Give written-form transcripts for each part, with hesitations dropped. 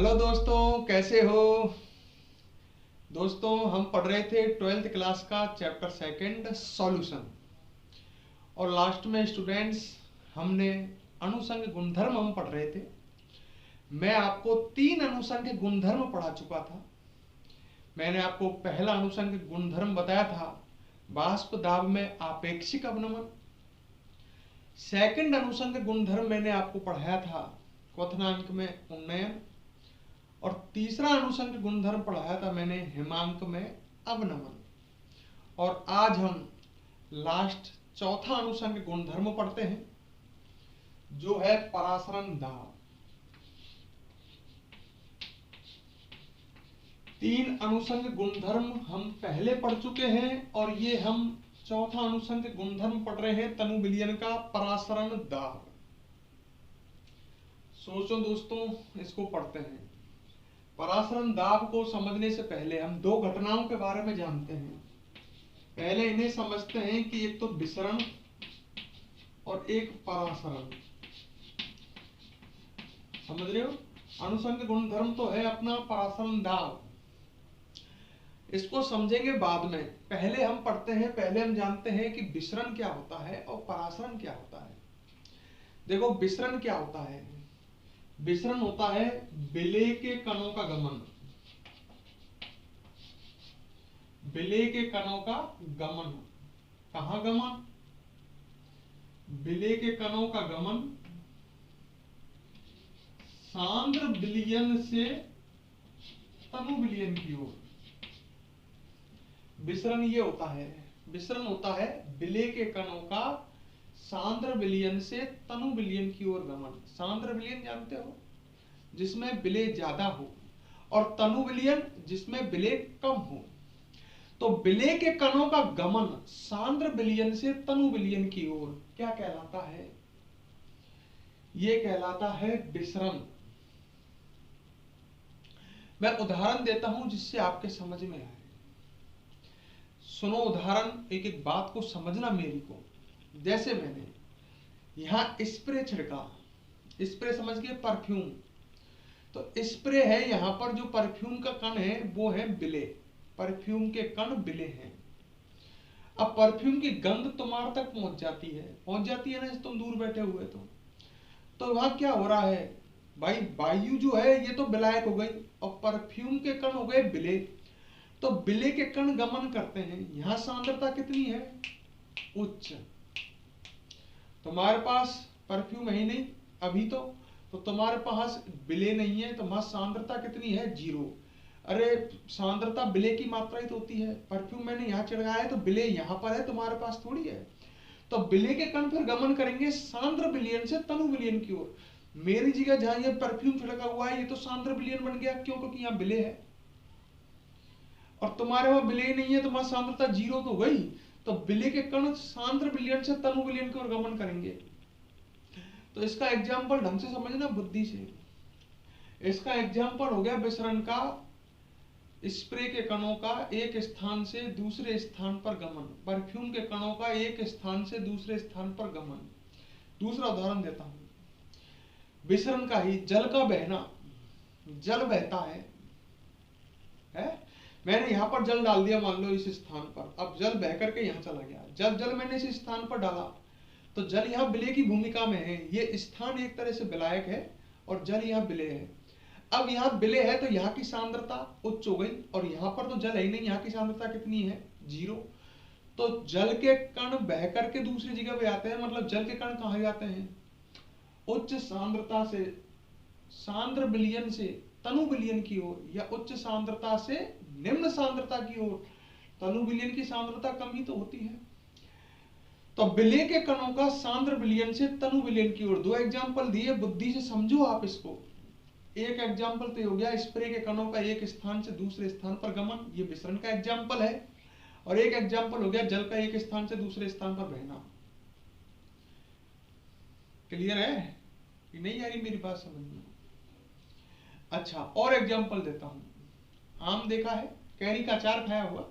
Hello दोस्तों, कैसे हो। दोस्तों, हम पढ़ रहे थे 12th क्लास का चैप्टर सेकंड सॉल्यूशन। और लास्ट में स्टूडेंट्स हमने अनुसंग गुणधर्म हम पढ़ रहे थे। मैं आपको 3 अनुसंग गुणधर्म पढ़ा चुका था। मैंने आपको पहला अनुसंग गुणधर्म बताया था वाष्प दाब में आपेक्षिक अवनमन। सेकंड अनुसंग गुणधर्म मैंने आपको पढ़ाया था क्वथनांक में उन्नयन। और तीसरा अनुसंग गुणधर्म पढ़ाया था मैंने हिमांक में अवनमन। और आज हम लास्ट चौथा अनुसंग गुणधर्म पढ़ते हैं, जो है परासरण दाब। 3 अनुसंग गुणधर्म हम पहले पढ़ चुके हैं और ये हम चौथा अनुसंग गुणधर्म पढ़ रहे हैं तनु विलयन का परासरण दाब। सोचो दोस्तों, इसको पढ़ते हैं। परासरण दाब को समझने से पहले हम 2 घटनाओं के बारे में जानते हैं। पहले इन्हें समझते हैं कि एक तो विसरण और एक परासरण। समझ रहे हो। अनुसंग गुणधर्म तो है अपना परासरण दाब, इसको समझेंगे बाद में। पहले हम पढ़ते हैं, पहले हम जानते हैं कि विसरण क्या होता है और परासरण क्या होता है। देखो, विसरण क्या होता है। विसरण होता है विलेय के कणों का गमन। विलेय के कणों का गमन। कहां गमन? विलेय के कणों का गमन सांद्र विलयन से तनु विलयन की ओर। विसरण ये होता है, विसरण होता है विलेय के कणों का सांद्र विलयन से तनु विलयन की ओर गमन। सांद्र विलयन जानते हो, जिसमें विलेय ज्यादा हो, और तनु विलयन जिसमें विलेय कम हो। तो विलेय के कणों का गमन सांद्र विलयन से तनु विलयन की ओर क्या कहलाता है? ये कहलाता है विसरण। मैं उदाहरण देता हूं जिससे आपके समझ में आए। सुनो उदाहरण, एक एक बात को समझना मेरी को। जैसे मैंने यहां स्प्रे छिड़का, स्प्रे समझ गए, परफ्यूम। तो स्प्रे है, यहां पर जो परफ्यूम का कण है वो है विलेय। परफ्यूम के कण विलेय हैं। अब परफ्यूम की गंध तुम्हारे तक पहुंच जाती है ना, तुम दूर बैठे हुए तो वहां क्या हो रहा है भाई? वायु जो है ये तो विलायक हो गई और परफ्यूम के कण हो गए विलेय। तो विलेय के कण गमन करते हैं। यहां सांद्रता कितनी है? उच्च। तुम्हारे पास परफ्यूम है ही नहीं अभी तो तुम्हारे पास विलेय नहीं है, तो वहां सांद्रता कितनी है? 0। अरे सांद्रता विलेय की मात्रा ही तो होती है। परफ्यूम मैंने यहाँ छिड़काया है तो विलेय यहाँ पर है, तुम्हारे पास थोड़ी है। तो विलेय के कण फिर गमन करेंगे सांद्र विलयन से तनु विलयन की ओर। मेरी जगह जहां ये परफ्यूम छिड़का हुआ है ये तो सांद्र विलयन बन गया, क्यों? क्योंकि यहाँ विलेय है। और तुम्हारे वहां विलेय नहीं है तो वहां सांद्रता 0 तो गई। तो विलेय के कण सांद्र विलयन से तनु विलयन की ओर गमन करेंगे। तो इसका एग्जाम्पल ढंग से समझना बुद्धि से। इसका एग्जाम्पल हो गया विसरण का, स्प्रे के कणों का एक स्थान से दूसरे स्थान पर गमन, परफ्यूम के कणों का एक स्थान से दूसरे स्थान पर गमन। दूसरा उदाहरण देता हूं, विसरण का ही जल का बहना। जल बहता है? मैंने यहां पर जल डाल दिया मान लो इस स्थान पर, अब जल बह करके यहां चला गया। जब जल मैंने इस स्थान पर डाला तो जल यहाँ विलेय की भूमिका में है। ये स्थान एक तरह से विलायक है और जल यहाँ विलेय है। अब यहाँ विलेय है तो यहाँ की सांद्रता उच्च हो गई, और यहाँ पर तो जल है ही नहीं, यहाँ की सांद्रता कितनी है? 0। तो जल के कण बह करके दूसरी जगह पे आते हैं, मतलब जल के कण कहाँ जाते हैं? उच्च सांद्रता से सांद्र विलयन से तनु विलयन की ओर, या उच्च सांद्रता से निम्न सांद्रता की ओर। तनु विलयन की सांद्रता कम ही तो होती है। तो विलेय के कणों का सांद्र विलयन से तनु विलयन की ओर। 2 एग्जाम्पल दिए, बुद्धि से समझो आप इसको। एक एग्जाम्पल तो हो गया स्प्रे के कणों का एक स्थान से दूसरे स्थान पर गमन, ये विसरण का एग्जाम्पल है। और एक एग्जाम्पल हो गया जल का एक स्थान से दूसरे स्थान पर बहना। क्लियर है कि नहीं? आ रही मेरी बात समझ में? अच्छा, और एग्जाम्पल देता हूं। आम देखा है, कैरी का अचार खाया हुआ।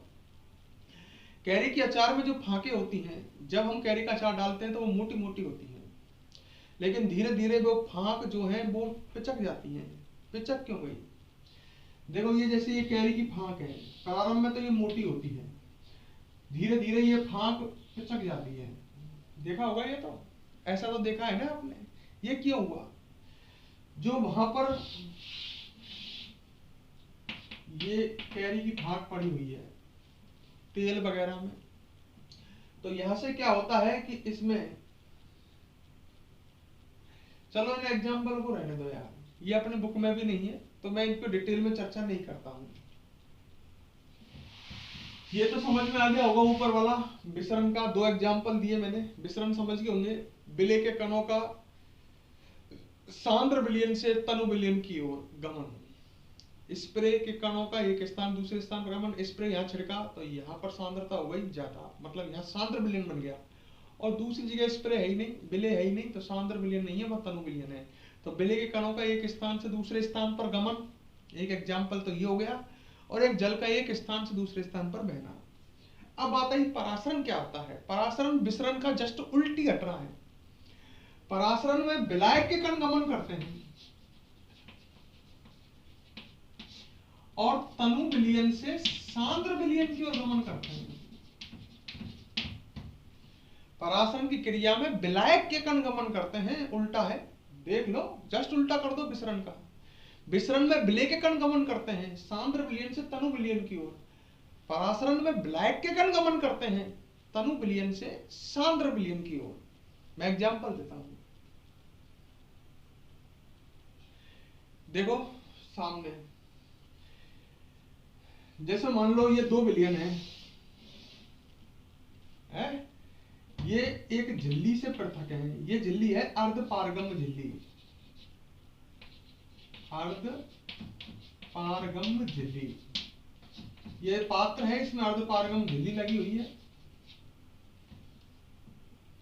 कैरी के अचार में जो फांके होती हैं, जब हम कैरी का अचार डालते हैं तो वो मोटी मोटी होती हैं, लेकिन धीरे धीरे वो फांक जो है वो पिचक जाती हैं। पिचक क्यों गई? देखो ये जैसे ये कैरी की फांक है, प्रारंभ में तो ये मोटी होती है, धीरे धीरे ये फांक पिचक जाती है। देखा होगा ये, तो ऐसा तो देखा है ना आपने। ये क्यों हुआ? जो वहां पर ये कैरी की फांक पड़ी हुई है तेल वगैरह में, तो यहां से क्या होता है कि इसमें, चलो इन एग्जाम्पल को रहने दो यार, ये अपने बुक में भी नहीं है तो मैं इन पे डिटेल में चर्चा नहीं करता हूं। ये तो समझ में आ गया होगा ऊपर वाला विसरण का, दो एग्जाम्पल दिए मैंने, विसरण समझ गए होंगे। बिले के कणों का सांद्र विलयन से तनु विलयन की ओर गमन, स्प्रे के कणों का एक स्थान दूसरे स्थान पर गमन, स्प्रे यहाँ छिड़का तो यहाँ पर सांद्रता हो गई ज्यादा, मतलब यहाँ सांद्र विलयन बन गया, और दूसरी जगह स्प्रे है ही नहीं, विलय है ही नहीं, तो सांद्र विलयन नहीं है, वह तनु विलयन है। तो विलय के कणों का एक स्थान से दूसरे स्थान पर गमन, एक एग्जाम्पल तो ये हो गया, और एक जल का एक स्थान से दूसरे स्थान पर बहना। अब आता ही परासरण क्या होता है? परासरण विसरण का जस्ट उल्टी घटना है। परासरण में विलायक के कण गमन करते हैं और तनु विलयन से सांद्र विलयन की ओर गमन करते हैं। परासरण की क्रिया में विलायक के कण गमन करते हैं, उल्टा है, देख लो, जस्ट उल्टा कर दो विसरण का। विसरण में विलय के कण गमन करते हैं सांद्र विलयन से तनु विलयन की ओर, परासरण में विलायक के कण गमन करते हैं तनु विलयन से सांद्र विलयन की ओर। मैं एग्जांपल देता हूं, देखो सामने, जैसे मान लो ये 2 विलयन है, ये एक झिल्ली से पृथक है, ये झिल्ली है अर्धपारगम्य झिल्ली, अर्धपारगम्य झिल्ली, ये पात्र है, इसमें अर्धपारगम्य झिल्ली लगी हुई है,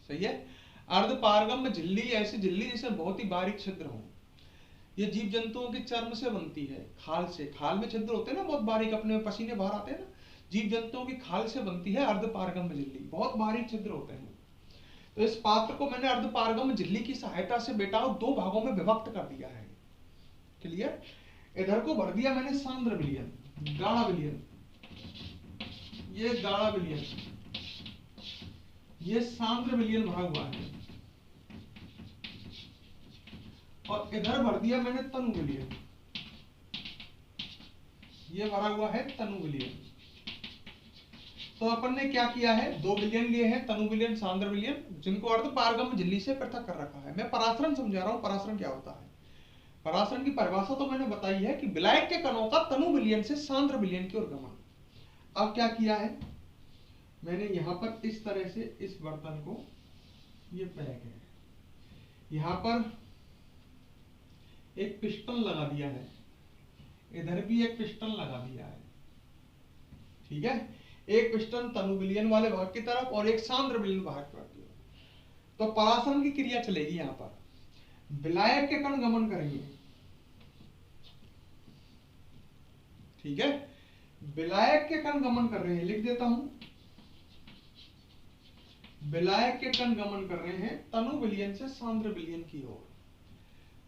सही है। अर्धपारगम्य झिल्ली ऐसी झिल्ली जिसमें बहुत ही बारीक छिद्र हो, ये जीव जंतुओं के चर्म से बनती है, खाल से, खाल में छिद्र होते हैं ना बहुत बारीक, अपने में पसीने बाहर आते हैं ना, जीव जंतुओं की खाल से बनती है अर्धपारगम्य झिल्ली, बहुत बारीक छिद्र होते हैं। तो इस पात्र को मैंने अर्धपारगम्य झिल्ली की सहायता से बेटा 2 भागों में विभक्त कर दिया है, क्लियर। इधर को भर दिया मैंने सांद्र विलयन, गाढ़ा विलयन, ये गाढ़ा विलयन, ये सांद्र विलयन भरा हुआ है, और इधर भर दिया मैंने तनु विलयन, ये भरा हुआ है तनु विलयन। तो अपन ने क्या किया है, 2 विलयन लिए हैं, तनु विलयन सांद्र विलयन, जिनको अर्धपारगम्य झिल्ली से पृथक कर रखा है। मैं परासरण समझा रहा हूं, परासरण क्या होता है। परासरण की परिभाषा तो मैंने बताई है कि विलायक के कणों का तनु विलयन से सांद्र विलयन की ओर गमन। अब क्या किया है मैंने, यहां पर इस तरह से इस बर्तन को, ये पैक है, यहां पर एक पिस्टन लगा दिया है, इधर भी एक पिस्टन लगा दिया है, ठीक है, एक पिस्टन तनु विलयन वाले भाग की तरफ और एक सांद्र विलयन भाग की तरफ। तो परासरण की क्रिया चलेगी, यहां पर विलायक के कण गमन करेंगे, ठीक है, विलायक के कण गमन कर रहे हैं, लिख देता हूं, विलायक के कण गमन कर रहे हैं तनु विलयन से सांद्र विलयन की ओर।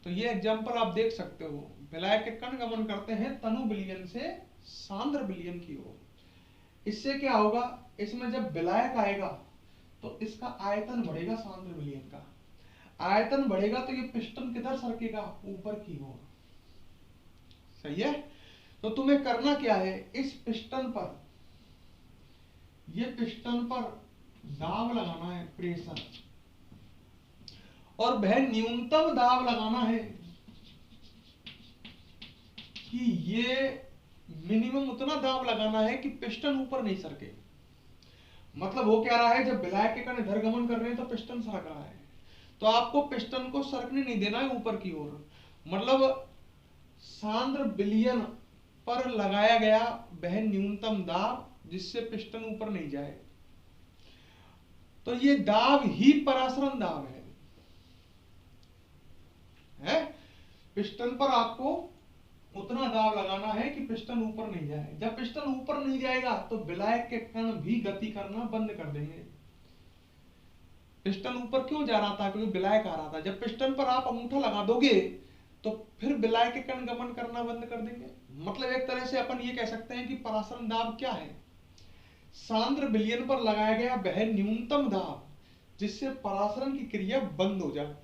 तो ये एग्जांपल आप देख सकते हो, विलायक के कण गमन करते हैं तनु विलयन से सांद्र विलयन की ओर। इससे क्या होगा, इसमें जब विलायक आएगा तो इसका आयतन बढ़ेगा, सांद्र विलयन का आयतन बढ़ेगा, तो ये पिस्टन किधर सरकेगा, ऊपर की ओर, सही है। तो तुम्हें करना क्या है, इस पिस्टन पर, ये पिस्टन पर दाब लगाना है, प्रेशर, और वह न्यूनतम दाब लगाना है कि ये मिनिमम उतना दाब लगाना है कि पिस्टन ऊपर नहीं सरके। मतलब वो क्या रहा है, जब विलायक के कण इधर गमन कर रहे हैं तो पिस्टन सरक रहा है, तो आपको पिस्टन को सरकने नहीं देना है ऊपर की ओर, मतलब सांद्र विलयन पर लगाया गया वह न्यूनतम दाब जिससे पिस्टन ऊपर नहीं जाए, तो ये दाब ही परासरण दाब है? पिस्टन पर आपको उतना दाब लगाना है कि पिस्टन ऊपर नहीं जाए। जब पिस्टन ऊपर नहीं जाएगा तो विलायक के कण भी गति करना बंद कर देंगे। पिस्टन ऊपर क्यों जा रहा था, क्योंकि विलायक आ रहा था। जब पिस्टन पर आप अंगूठा लगा दोगे तो फिर विलाय के कण गमन करना बंद कर देंगे। मतलब एक तरह से अपन ये कह सकते हैं कि परासरण दाब क्या है? सांद्र विलयन पर लगाया गया वह न्यूनतम दाब जिससे परासरण की क्रिया बंद हो जाए।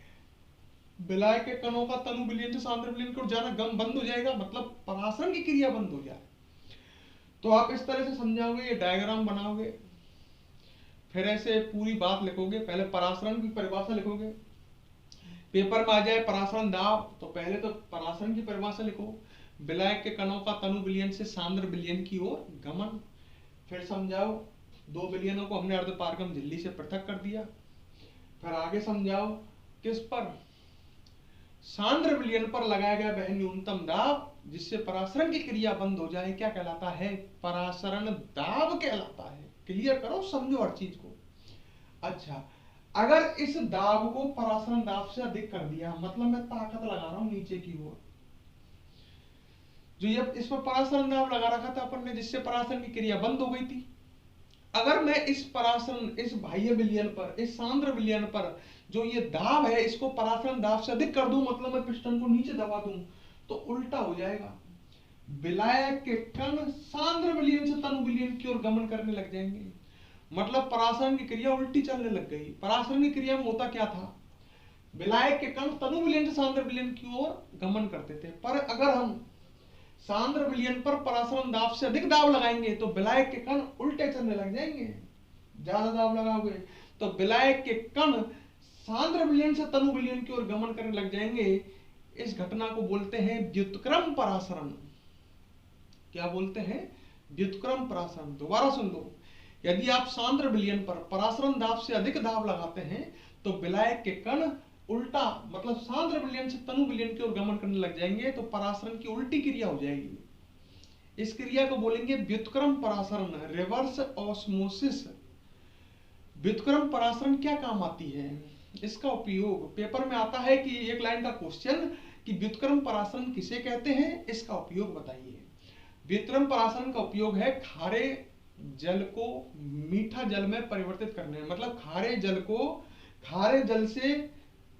विलाय के कणों का तनु विलयन से सांद्र विलयन की ओर जाना गम बंद हो जाएगा, मतलब परासरण की क्रिया बंद हो जाए। तो आप इस तरह से समझाओगे, ये डायग्राम बनाओगे, फिर ऐसे पूरी बात लिखोगे। पहले परासरण की परिभाषा लिखोगे, पेपर में आ जाए परासरण दाब, तो पहले तो परासरण की परिभाषा लिखो। विलाय के कणों का तनु विलयन से सांद्र विलयन की ओर गमन, फिर समझाओ दो विलयनों को हमने अर्धपारगम झिल्ली से पृथक कर दिया। फिर आगे समझाओ किस पर? सांद्र विलयन पर लगाया गया वह न्यूनतम दाब जिससे परासरण की क्रिया बंद हो जाए, क्या कहलाता है? परासरण दाब कहलाता है। क्लियर करो, समझो हर चीज को। अच्छा, अगर इस दाब को परासरण दाब से अधिक कर दिया, मतलब मैं ताकत लगा रहा हूं नीचे की ओर, जो ये इसमें परासरण दाब लगा रखा था अपन ने जिससे परासरण की क्रिया बंद हो गई थी, अगर मैं इस परासरण, इस बाह्य विलयन पर, इस सांद्र विलयन पर जो ये दाब है इसको परासरण दाब से अधिक कर दूं, मतलब मैं पिस्टन को नीचे दबा दूं, तो उल्टा हो जाएगा। विलाय के कण सांद्र विलयन से तनु विलयन की ओर गमन करने लग जाएंगे, मतलब परासरण की क्रिया उल्टी चलने लग गई। परासरण की क्रिया में होता क्या था? विलाय के कण तनु विलयन से सांद्र विलयन की ओर गमन करते थे, पर अगर हम सांद्र विलयन पर परासरण दाब से अधिक दाब लगाएंगे तो विलाय के कण उल्टे चलने लग जाएंगे। ज्यादा दाब लगाओगे तो विलाय के कण सांद्र विलयन से तनु विलयन की ओर गमन करने लग जाएंगे। इस घटना को बोलते हैं व्युत्क्रम परासरण। क्या बोलते हैं? व्युत्क्रम परासरण। दोबारा सुन लो, यदि आप सांद्र विलयन पर परासरण दाब से अधिक दाब लगाते हैं तो विलाय के कण उल्टा, मतलब सांद्र विलयन से तनु विलयन की ओर गमन करने लग जाएंगे, तो परासरण की उल्टी क्रिया हो जाएगी। इस क्रिया को बोलेंगे व्युत्क्रम परासरण, रिवर्स ऑस्मोसिस। व्युत्क्रम परासरण क्या काम आती है? इसका उपयोग पेपर में आता है कि एक लाइन का क्वेश्चन कि व्युत्क्रम परासरण किसे कहते हैं, इसका उपयोग बताइए। व्युत्क्रम परासरण का उपयोग है खारे जल को मीठा जल में परिवर्तित करने में, मतलब खारे जल को, खारे जल से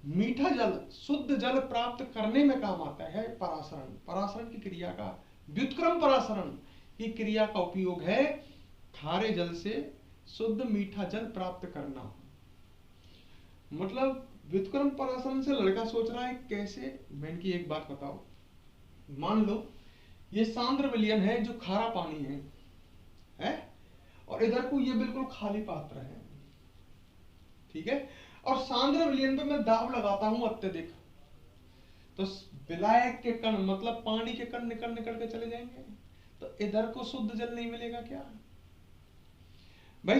मीठा जल, शुद्ध जल प्राप्त करने में काम आता है परासरण। परासरण की क्रिया का, व्युत्क्रम परासरण की क्रिया का उपयोग है खारे जल से शुद्ध मीठा जल प्राप्त करना। मतलब व्युत्क्रम परासरण से लड़का सोच रहा है कैसे? मैं इनकी एक बात बताओ, मान लो ये सांद्र विलयन है जो खारा पानी है? और इधर को ये बिल्कुल खाली पात्र है, ठीक है? और सांद्र विलयन पे मैं दाब लगाता हूं अत्यधिक, तो विलाय के कण, मतलब पानी के कण निकल निकल के चले जाएंगे, तो इधर को शुद्ध जल नहीं मिलेगा क्या भाई?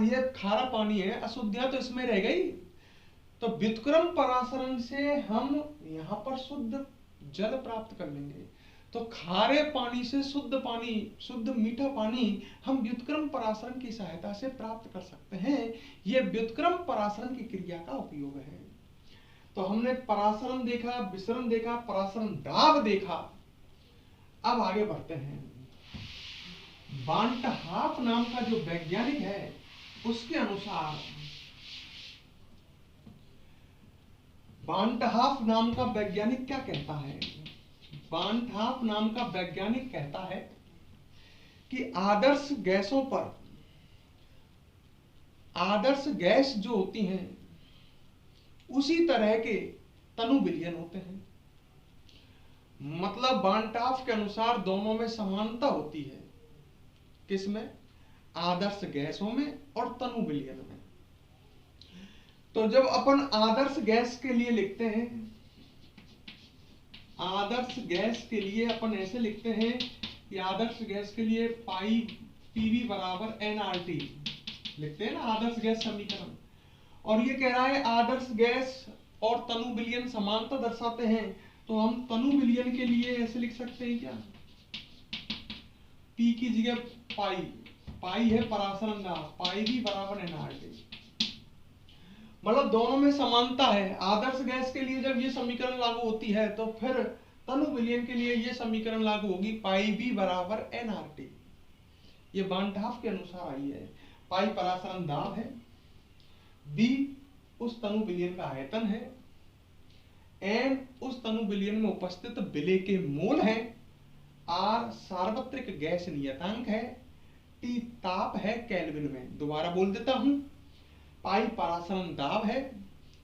ये खारा पानी है, अशुद्धियां तो इसमें रह गई। तो व्युत्क्रम परासरण से हम यहां पर शुद्ध जल प्राप्त कर लेंगे। तो खारे पानी से शुद्ध पानी, शुद्ध मीठा पानी हम व्युत्क्रम परासरण की सहायता से प्राप्त कर सकते हैं। यह व्युत्क्रम परासरण की क्रिया का उपयोग है। तो हमने परासरण देखा, विसरण देखा, परासरण दाब देखा। अब आगे बढ़ते हैं। बांट हाफ नाम का जो वैज्ञानिक है उसके अनुसार, बांट हाफ नाम का वैज्ञानिक क्या कहता है? बांट हाफ नाम का वैज्ञानिक कहता है कि आदर्श गैसों पर, आदर्श गैस जो होती हैं उसी तरह के तनु विलयन होते हैं। मतलब बांटाफ के अनुसार दोनों में समानता होती है। किसमें? आदर्श गैसों में और तनु विलयन में। तो जब अपन आदर्श गैस के लिए लिखते हैं, आदर्श गैस के लिए अपन ऐसे लिखते हैं कि आदर्श गैस के लिए पाई पीवी बराबर एनआरटी लिखते हैं ना, आदर्श गैस समीकरण। और ये कह रहा है आदर्श गैस और तनु विलयन समानता दर्शाते हैं, तो हम तनु विलयन के लिए ऐसे लिख सकते हैं क्या? पी की जगह पाई, पाई है परासरण दाब, पाई भी बराबर एनआरटी। मतलब दोनों में समानता है। आदर्श गैस के लिए जब ये समीकरण लागू होती है तो फिर तनु विलयन के लिए ये समीकरण लागू होगी, पाई बी बराबर एनआरटी। ये बांटाफ के अनुसार आई है। पाई परासरण दाब है, बी उस तनु विलयन का आयतन है, एन उस तनु विलयन में उपस्थित विलेय के मोल हैं, आर सार्वत्रिक गैस नियतांक है, टी ताप है केल्विन में। दोबारा बोल देता हूं, पाई परासरण दाब है,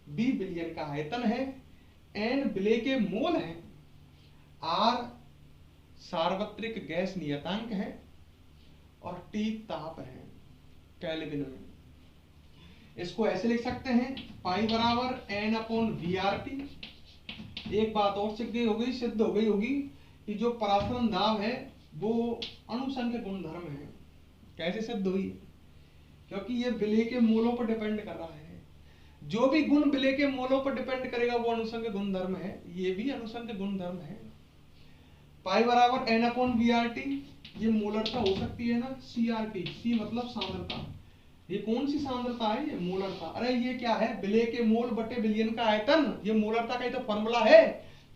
बी विलयन का आयतन है, एन विलेय के मोल हैं, आर सार्वत्रिक गैस नियतांक है और टी ताप है केल्विन में। इसको ऐसे लिख सकते हैं, पाई बराबर N upon V R T. एक बात और सिद्ध हो गई होगी कि जो परासरण दाब है वो अणुसंख्य गुणधर्म है। कैसे सिद्ध हुई? क्योंकि ये विलेय के मोलों पर डिपेंड कर रहा है। जो भी गुण विलेय के मोलों पर डिपेंड करेगा वो अणुसंख्य गुणधर्म है, ये भी अणुसंख्य गुणधर्म है। पाई बराबर N upon V R T, ये मोलरता हो सकती है ना, सी आर टी, सी मतलब सांद्रता। ये कौन सी सांद्रता है? ये मोलरता। अरे ये क्या है? विलेय के मोल बटे विलयन का आयतन, ये मोलरता का ही तो फॉर्मूला है।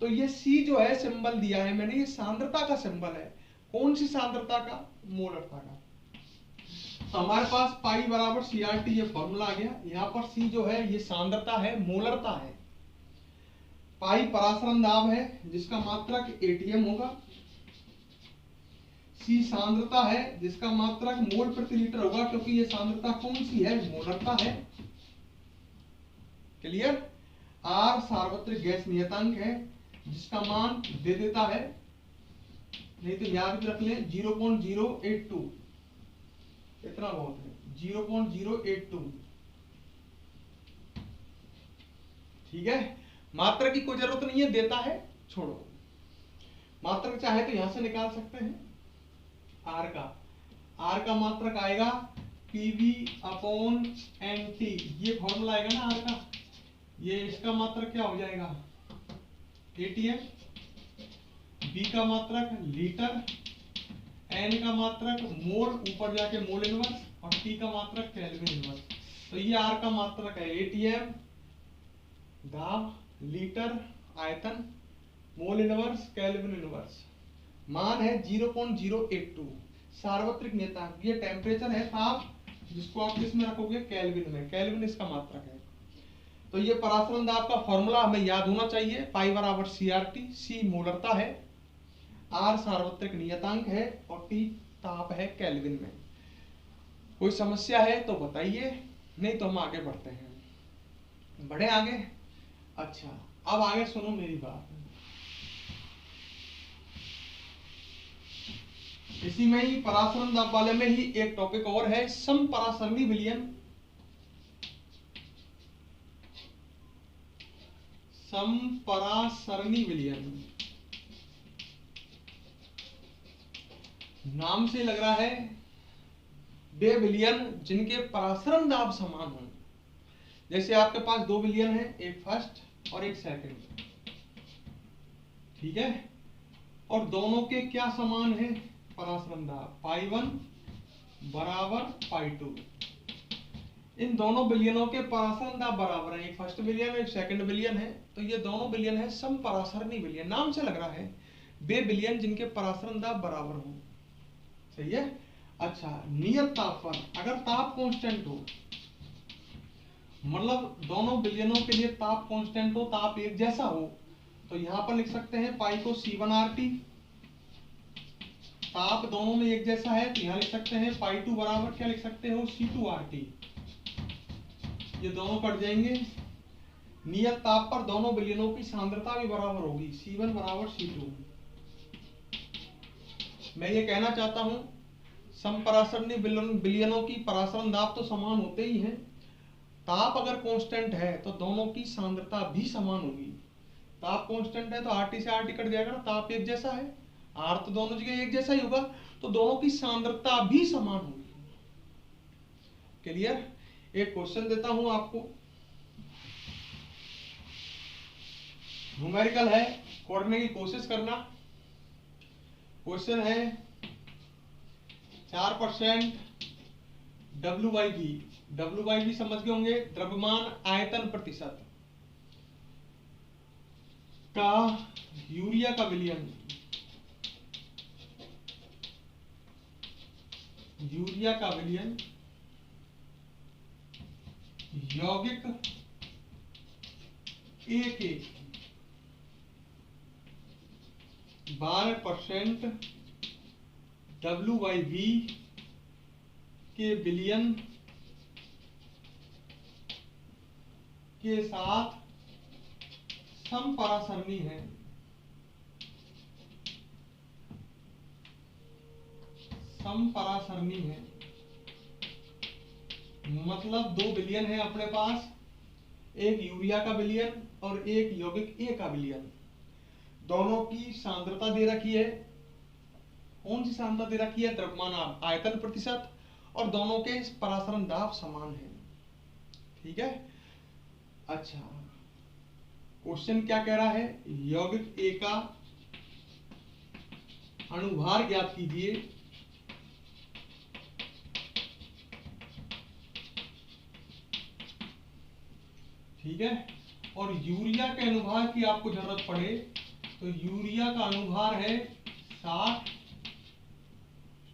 तो ये सी जो है सिंबल दिया है मैंने, ये सांद्रता का सिंबल है। कौन सी सांद्रता का? मोलरता का। तो हमारे पास पाई बराबर सी आर टी, ये फॉर्मूला आ गया। यहाँ पर सी जो है ये सांद्रता है, मोलरता है। पाई परासरण दाब है जिसका मात्रक एटीएम होगा, सी सांद्रता है जिसका मात्रक मोल प्रति लीटर होगा, क्योंकि ये सांद्रता कौन सी है? मोलरता है। क्लियर? आर सार्वत्रिक गैस नियतांक है जिसका मान दे देता है, नहीं तो याद भी रख लें 0.082, इतना बहुत है 0.082। ठीक है, मात्रक की कोई जरूरत नहीं है, देता है छोड़ो। मात्रक चाहे तो यहां से निकाल सकते हैं आर का मात्रक आएगा पीवी अपॉन एनटी, ये फॉर्मूला आएगा ना आर का। ये इसका मात्रक क्या हो जाएगा? एटीएम। बी का मात्रक लीटर, एन का मात्रक मोल, ऊपर जाके मोल इनवर्स, और टी का मात्रक केल्विन इनवर्स। तो ये आर का मात्रक है एटीएम, दाब, लीटर, आयतन, मोल इनवर्स, केल्विन इनवर्स। मान है 0.082, सार्वत्रिक नियतांक। ये टेम्परेचर है, ताप, जिसको आप किस में रखोगे? केल्विन में। केल्विन इसका मात्रक है। तो ये परासरण दाब का फॉर्मूला हमें याद होना चाहिए, पाई बराबर सी आर टी। सी मोलरता है, आर सार्वत्रिक नियतांक है और टी ताप है केल्विन में। कोई समस्या है तो बताइए, नहीं तो हम आगे बढ़ते हैं। बढ़े आगे? अच्छा, अब आगे सुनो मेरी बात। इसी में ही परासरण दाब वाले में ही एक टॉपिक और है, समपरासरणी विलयन। समपरासरणी विलयन नाम से लग रहा है वे विलयन जिनके परासरण दाब समान हो। जैसे आपके पास दो विलयन है, एक फर्स्ट और एक सेकंड, ठीक है, और दोनों के क्या समान है? परासरण दाब पाई 1 बराबर पाई 2। इन दोनों विलयनों के परासरण दाब बराबर है, एक फर्स्ट विलयन एक सेकंड विलयन है। तो ये दोनों विलयन है समपरासरणी विलयन। नाम से लग रहा है वे विलयन जिनके परासरण दाब बराबर हो। सही है। अच्छा, नियत ताप पर अगर ताप कांस्टेंट हो, मतलब दोनों विलयनों के लिए ताप कांस्टेंट हो, ताप एक जैसा हो, तो यहां पर लिख सकते हैं पाई को C1 RT। ताप दोनों में एक जैसा है तो यहां लिख सकते हैं पाई 2 बराबर क्या लिख सकते हो? C2 RT। ये दोनों कट जाएंगे। नियत ताप पर दोनों विलयनों की सांद्रता भी बराबर होगी, C1 बराबर C2। मैं ये कहना चाहता हूं समपरासरणी विलयनों की परासरण दाब तो समान होते ही हैं। ताप अगर कांस्टेंट है तो दोनों की सांद्रता भी समान होगी। ताप कांस्टेंट है तो RT से RT कट जाएगा ना, ताप एक जैसा है, R तो दोनों जगह एक जैसा ही होगा, तो दोनों की सांद्रता भी समान होगी। क्लियर? एक क्वेश्चन देता हूं आपको, न्यूमेरिकल है, करने की कोशिश करना। क्वेश्चन है 4% W/V। W/V समझ गए होंगे, द्रव्यमान आयतन प्रतिशत का यूरिया का विलयन, यूरिया का विलयन यौगिक A के 12% W/V के बिलियन के साथ समपरासरणी है। समपरासरणी है मतलब 2 बिलियन है अपने पास, एक यूरिया का बिलियन और एक यौगिक ए का बिलियन। दोनों की सांद्रता दे रखी है। कौन सी सांद्रता दे रखी है? द्रव्यमान आयतन प्रतिशत, और दोनों के परासरण दाब समान है। ठीक है। अच्छा, क्वेश्चन क्या कह रहा है? यौगिक ए का अणुभार ज्ञात कीजिए। ठीक है। और यूरिया के अणुभार की आपको जरूरत पड़े तो यूरिया का अणुभार है 60,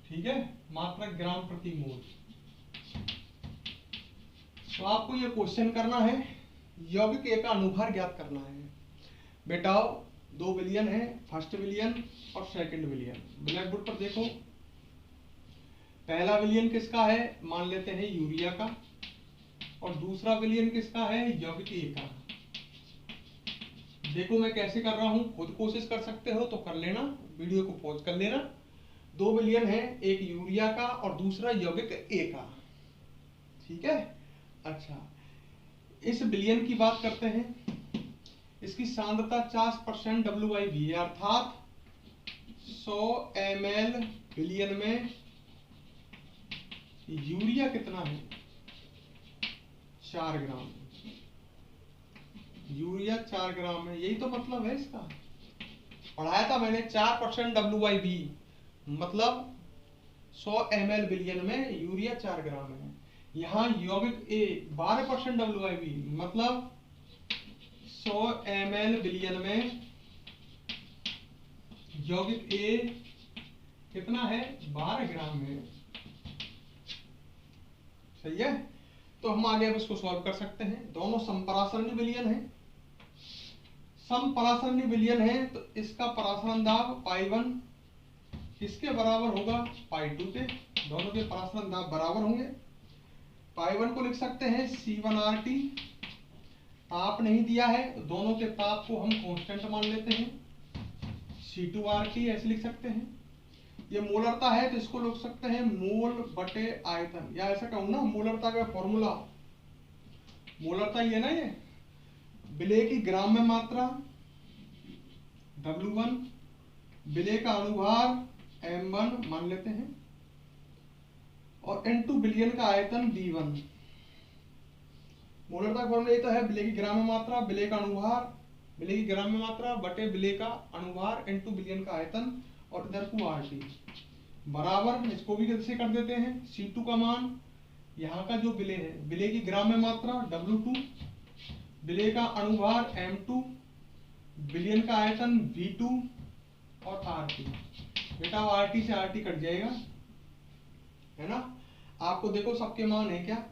ठीक है, मात्रक ग्राम प्रति मोल। तो आपको ये क्वेश्चन करना है, यौगिक ए का अणुभार ज्ञात करना है। बेटा 2 बिलियन है, फर्स्ट बिलियन और सेकंड बिलियन। ब्लैक बोर्ड पर देखो, पहला बिलियन किसका है? मान लेते हैं यूरिया का, और दूसरा बिलियन किसका है? यौगिक ए का। देखो मैं कैसे कर रहा हूं, खुद कोशिश कर सकते हो तो कर लेना, वीडियो को पॉज कर लेना। 2 बिलियन है, एक यूरिया का और दूसरा यौगिक ए का। ठीक है। अच्छा, इस बिलियन की बात करते हैं। इसकी सांद्रता 50% W/V है, अर्थात 100 ml बिलियन में यूरिया कितना है? 4 ग्राम। यूरिया 4 ग्राम है, यही तो मतलब है इसका। पढ़ाया था मैंने 4% W/V मतलब 100 ml बिलियन में यूरिया 4 ग्राम है। यहाँ यौगिक ए 12% W/V मतलब 100 ml बिलियन में यौगिक ए कितना है? 12 ग्राम है। सही है। तो हम आगे अब इसको सॉल्व कर सकते हैं। दोनों समपरासरणी विलयन है। समपरासरणी विलयन है तो इसका परासरण दाब पाई1 किसके बराबर होगा? पाई2 के। दोनों के परासरण दाब बराबर होंगे। पाई1 को लिख सकते हैं C1RT। ताप नहीं दिया है तो दोनों के ताप को हम कांस्टेंट मान लेते हैं, C2RT ऐसे लिख सकते हैं। ये मोलरता है तो इसको लिख सकते हैं मोल बटे आयतन, या ऐसा कहूं ना मोलरता का फॉर्मूला, मोलरता ये ना, ये विलेय की ग्राम में मात्रा W1, विलेय का अणुभार M1 मान लेते हैं, और N2 बिलियन का आयतन B1। मोलरता का फॉर्मूला ये तो है विलेय की ग्राम में मात्रा, विलेय का अणुभार, विलेय की ग्राम में मात्रा बटे विलेय का अणुभार N2 बिलियन का आयतन, और इधर को RT बराबर, इसको भी कैसे कर देते हैं, C2 का मान, यहाँ का जो विलेय है, विलेय की ग्राम में मात्रा W2, विलेय का अणुभार M2, बिलियन का आयतन V2 और RT। बेटा RT से RT कट जाएगा, है ना। आपको देखो सबके मान है क्या,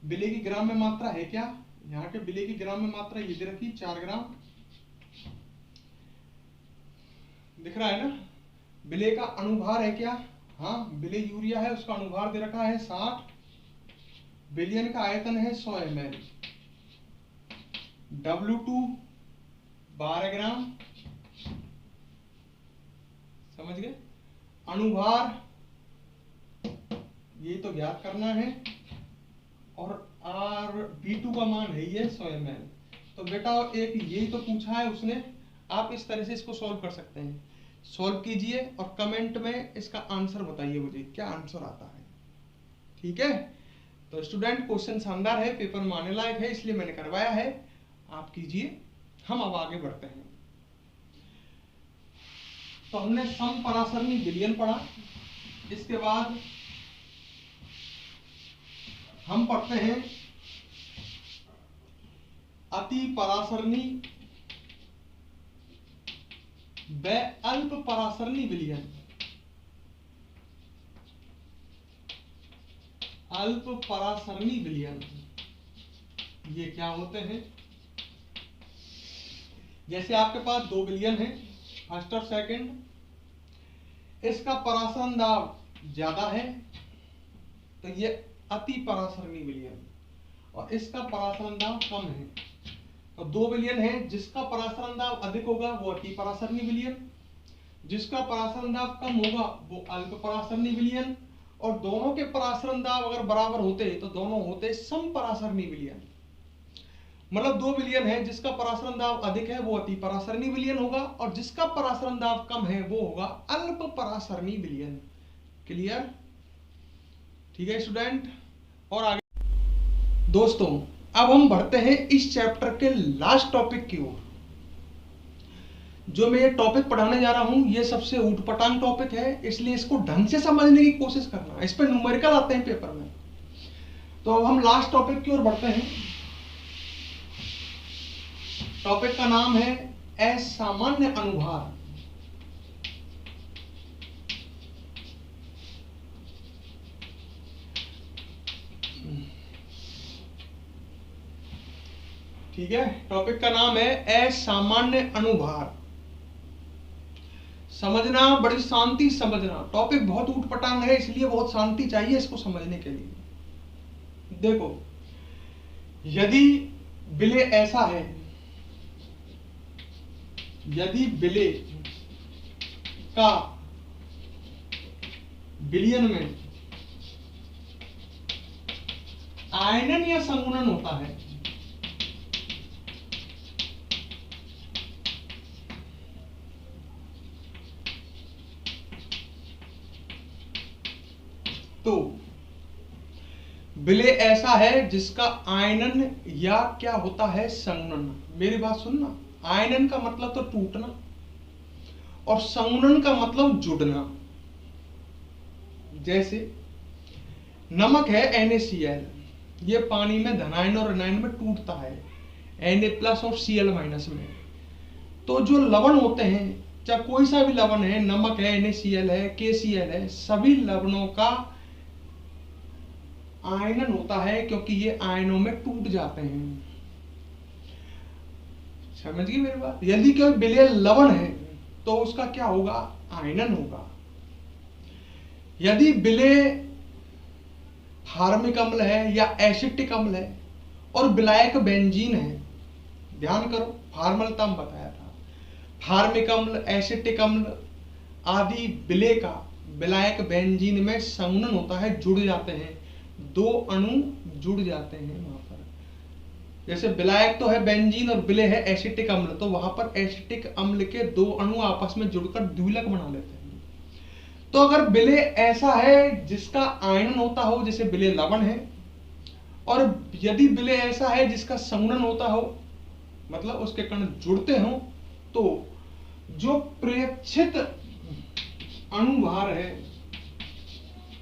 विलेय की ग्राम में मात्रा है क्या, यहाँ के विलेय की ग्राम में मात्रा ये दे रखी 4 ग्राम, दिख रहा है ना। विलेय का अणुभार है क्या, हाँ विलेय यूरिया है, उसका अणुभार दे रखा है 60, बिलियन का आयतन है 100 ml, W2 12 ग्राम, समझ गए। अणुभार ये तो ज्ञात करना है, और B2 का मान है ये 100 ml। तो बेटा एक यही तो पूछा है उसने, आप इस तरह से इसको सॉल्व कर सकते हैं। सॉल्व कीजिए और कमेंट में इसका आंसर बताइए मुझे क्या आंसर आता है। ठीक है। तो स्टूडेंट क्वेश्चन शानदार है, पेपर में आने लायक है, इसलिए मैंने करवाया है, आप कीजिए। हम अब आगे बढ़ते हैं। तो हमने समपरासरणी विलयन पढ़ा, इसके बाद हम पढ़ते हैं अति परासरणी व अल्प परासरणी विलयन। अल्प परासरणी विलयन ये क्या होते हैं? जैसे आपके पास 2 विलयन है, फर्स्ट और सेकंड, इसका परासरण दाब ज्यादा है तो ये अति परासरणी विलयन, और इसका परासरण दाब कम है तो 2 विलयन है, जिसका परासरण दाब अधिक होगा वो अति परासरणी विलयन, जिसका परासरण दाब कम होगा वो अल्प परासरणी विलयन, और दोनों के परासरण दाब अगर बराबर होते तो दोनों होते सम परासरणी विलयन। मतलब 2 विलयन है, जिसका परासरण दाब अधिक है वो अति परासरणी विलयन होगा, और जिसका परासरण दाब कम है वो होगा अल्प परासरणी विलयन। क्लियर? ठीक है स्टूडेंट। और आगे दोस्तों अब हम बढ़ते हैं इस चैप्टर के लास्ट टॉपिक की ओर। जो मैं ये टॉपिक पढ़ाने जा रहा हूं ये सबसे ऊटपटांग टॉपिक है, इसलिए इसको ढंग से समझने की कोशिश करना। इस पर न्यूमेरिकल आते हैं पेपर में। तो अब हम लास्ट टॉपिक की ओर बढ़ते हैं। टॉपिक का नाम है असामान्य अनुभार। ठीक है, टॉपिक का नाम है असामान्य अनुभार। समझना, बड़ी शांति समझना। टॉपिक बहुत ऊटपटांग है इसलिए बहुत शांति चाहिए इसको समझने के लिए। देखो, यदि विलेय ऐसा है, यदि विलेय का विलयन में आयनन या संगुणन होता है तो विलेय ऐसा है जिसका आयनन या क्या होता है संगुणन। मेरी बात सुनना, आयनन का मतलब तो टूटना और संगुणन का मतलब जुड़ना। जैसे नमक है NaCl, ये पानी में धनायन और ऋणायन में टूटता है, Na+ और Cl- में। तो जो लवण होते हैं, चाहे कोई सा भी लवण है, नमक है, NaCl है, KCl है, सभी लवणों का आयनन होता है क्योंकि ये आयनों में टूट जाते हैं। समझ गए मेरी बात? यदि कोई विलेय लवण है तो उसका क्या होगा? आयनन होगा। यदि विलेय फार्मिक अम्ल है या एसिटिक अम्ल है और विलायक बेंजीन है, ध्यान करो, फार्मलता में बताया था, फार्मिक अम्ल, एसिटिक अम्ल आदि विलेय का विलायक बेंजीन में संगुणन होता है, जुड़ जाते हैं, 2 अणु जुड़ जाते हैं वहां पर। जैसे विलायक तो है बेंजीन और विलेय है एसिटिक अम्ल, तो वहां पर एसिटिक अम्ल के 2 अणु आपस में जुड़कर द्विलक बना लेते हैं। तो अगर विलेय ऐसा है जिसका आयनन होता हो, जैसे विलेय लवण है, और यदि विलेय ऐसा है जिसका संगुणन होता हो, मतलब उसके कण जुड़ते हो, तो जो प्रेक्षित अनुभार है,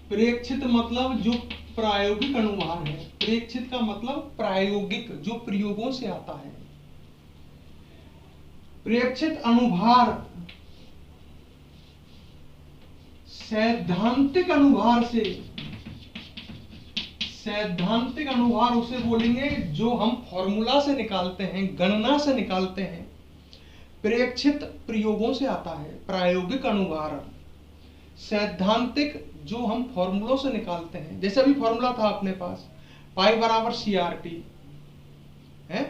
प्रेक्षित मतलब जो प्रायोगिक अनुभार है, प्रेक्षित का मतलब प्रायोगिक, जो प्रयोगों से आता है। प्रेक्षित अनुभार सैद्धांतिक अनुभार से, सैद्धांतिक अनुभार उसे बोलेंगे जो हम फॉर्मूला से निकालते हैं, गणना से निकालते हैं, प्रेक्षित प्रयोगों से आता है। प्रायोगिक अनुभार सैद्धांतिक जो हम फॉर्मूलों से निकालते हैं, जैसे अभी फॉर्मूला था अपने पास पाई बराबर CRT है,